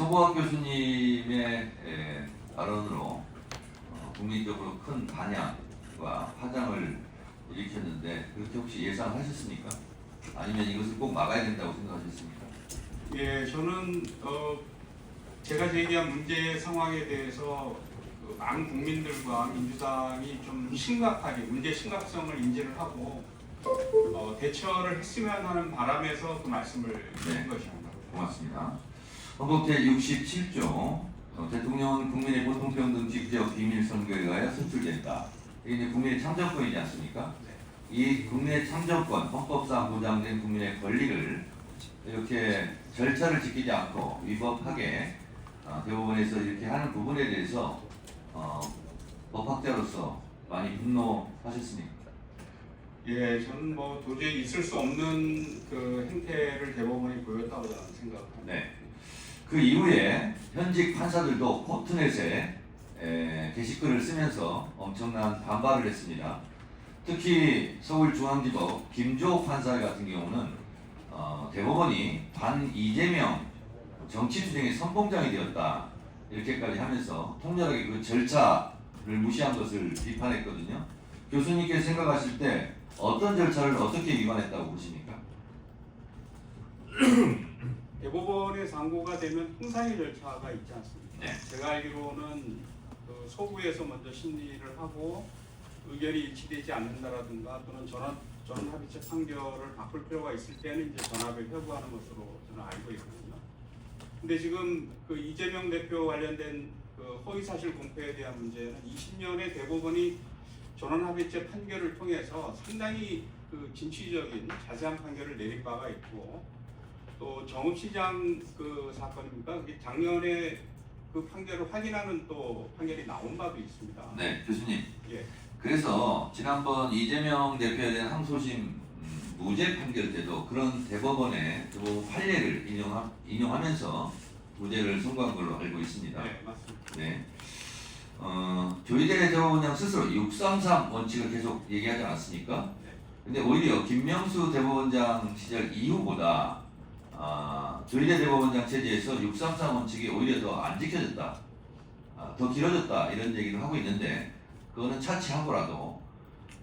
서보학 교수님의 발언으로 국민적으로 큰 반향과 파장을 일으켰는데 그렇게 혹시 예상하셨습니까? 아니면 이것을 꼭 막아야 된다고 생각하셨습니까? 예, 저는 제가 제기한 문제 상황에 대해서 많은 국민들과 민주당이 좀 심각하게 문제 심각성을 인지를 하고 대처를 했으면 하는 바람에서 그 말씀을 드린 것입니다. 고맙습니다. 헌법 제67조 대통령은 국민의 보통평등치 구제적 비밀 선거에 의하여 선출된다. 이게 이제 국민의 참정권이지 않습니까? 이 국민의 참정권, 헌법상 보장된 국민의 권리를 이렇게 절차를 지키지 않고 위법하게 대법원에서 이렇게 하는 부분에 대해서 법학자로서 많이 분노하셨습니까? 예, 저는 뭐 도저히 있을 수 없는 그 행태를 대법원이 보였다고 저는 생각합니다. 네. 그 이후에 현직 판사들도 코트넷에 게시글을 쓰면서 엄청난 반발을 했습니다. 특히 서울중앙지법 김조옥 판사 같은 경우는 대법원이 반 이재명 정치투쟁의 선봉장이 되었다 이렇게까지 하면서 통렬하게 그 절차를 무시한 것을 비판했거든요. 교수님께서 생각하실 때 어떤 절차를 어떻게 위반했다고 보십니까? 대법원의 상고가 되면 형사의 절차가 있지 않습니까? 네. 제가 알기로는 그 소부에서 먼저 심리를 하고 의견이 일치되지 않는다라든가 또는 전합의체 판결을 바꿀 필요가 있을 때는 이제 전합을 회부하는 것으로 저는 알고 있거든요. 근데 지금 그 이재명 대표 관련된 그 허위사실 공표에 대한 문제는 20년에 대법원이 전원합의체 판결을 통해서 상당히 그 진취적인 자세한 판결을 내린 바가 있고 또 정읍시장 그 사건입니까? 그게 작년에 그 판결을 확인하는 또 판결이 나온 바도 있습니다. 네, 교수님. 예. 그래서 지난번 이재명 대표에 대한 항소심 무죄 판결 때도 그런 대법원의 그 판례를 인용하면서 무죄를 선고한 걸로 알고 있습니다. 네, 맞습니다. 네. 조희대 대법원장 스스로 633 원칙을 계속 얘기하지 않았습니까? 네. 근데 오히려 김명수 대법원장 시절 이후보다 조희대 대법원장 체제에서 633 원칙이 오히려 더 안 지켜졌다, 더 길어졌다 이런 얘기를 하고 있는데 그거는 차치하고라도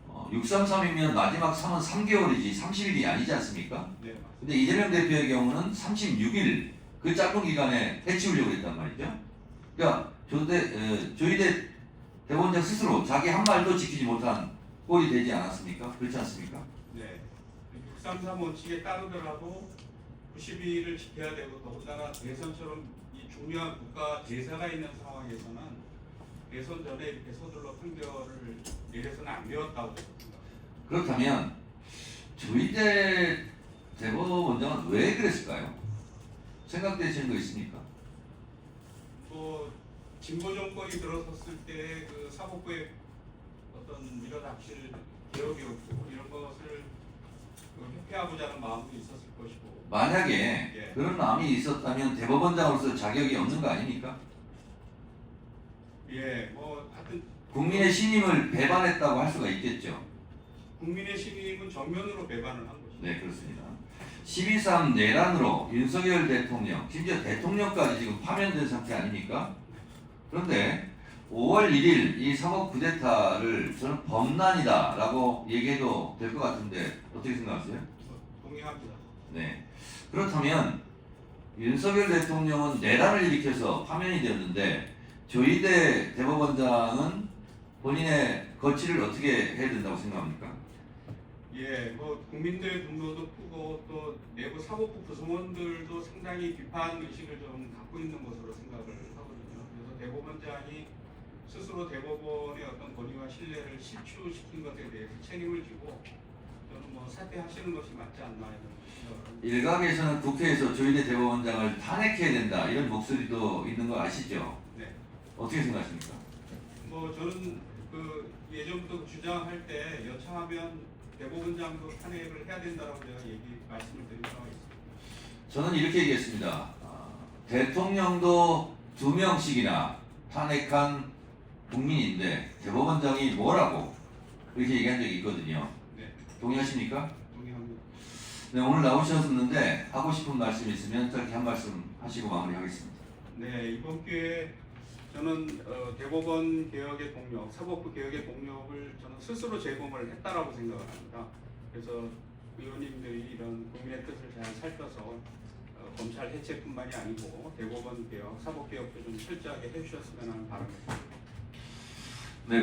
633이면 마지막 3은 3개월이지 30일이 아니지 않습니까? 네, 근데 이재명 대표의 경우는 36일 그 짧은 기간에 해치우려고 했단 말이죠. 그러니까 조희대 대법원장 스스로 자기 한 말도 지키지 못한 꼴이 되지 않았습니까? 그렇지 않습니까? 네. 633 원칙에 따르더라도 90일을 지켜야 되고 더군다나 대선처럼 이 중요한 국가 대사가 있는 상황에서는 대선 전에 이렇게 서둘러 판결을 내려서는 안 되었다고 생각합니다. 그렇다면 조희대 대법원장은 왜 그랬을까요? 생각되시는 거 있습니까? 또 진보 정권이 들어섰을 때 그 사법부의 어떤 밀어닥칠 개혁이었고 이런 것을 회피하고자 하는 마음도 있었을 것이고 만약에 예. 그런 마음이 있었다면 대법원장으로서 자격이 없는 거 아닙니까? 예, 뭐 하여튼 국민의 신임을 배반했다고 할 수가 있겠죠. 국민의 신임은 정면으로 배반을 한 것이죠. 네, 그렇습니다. 12.3 내란으로 윤석열 대통령, 심지어 대통령까지 지금 파면된 상태 아닙니까? 그런데 5월 1일 이 사법 쿠데타를 저는 범난이다라고 얘기해도 될 것 같은데 어떻게 생각하세요? 동의합니다. 네. 그렇다면 윤석열 대통령은 내란을 일으켜서 파면이 되었는데 조희대 대법원장은 본인의 거취를 어떻게 해야 된다고 생각합니까? 예, 뭐 국민들의 분노도 크고 또 내부 사법부 구성원들도 상당히 비판 의식을 좀 갖고 있는 것으로 생각을 하거든요. 그래서 대법원장이 스스로 대법원의 어떤 권위와 신뢰를 실추시킨 것에 대해서 책임을 지고 저는 뭐 사퇴하시는 것이 맞지 않나 이런 생각을 합니다. 일각에서는 국회에서 조희대 대법원장을 탄핵해야 된다 이런 목소리도 있는 거 아시죠? 네. 어떻게 생각하십니까? 뭐 저는 그 예전부터 주장할 때 여차하면 대법원장도 탄핵을 해야 된다라고 제가 말씀을 드린 바가 있습니다. 저는 이렇게 얘기했습니다. 대통령도 2명씩이나 탄핵한 국민인데 대법원장이 뭐라고 그렇게 얘기한 적이 있거든요. 네, 동의하십니까? 동의합니다. 네, 오늘 나오셨는데 하고 싶은 말씀 있으면 짧게 한 말씀 하시고 마무리하겠습니다. 이번 기회에 저는 대법원 개혁의 동력, 사법부 개혁의 동력을 저는 스스로 제공을 했다라고 생각을 합니다. 그래서 의원님들이 이런 국민의 뜻을 잘 살펴서 검찰 해체뿐만이 아니고 대법원 개혁, 사법 개혁도 좀 철저하게 해주셨으면 하는 바람입니다. 네.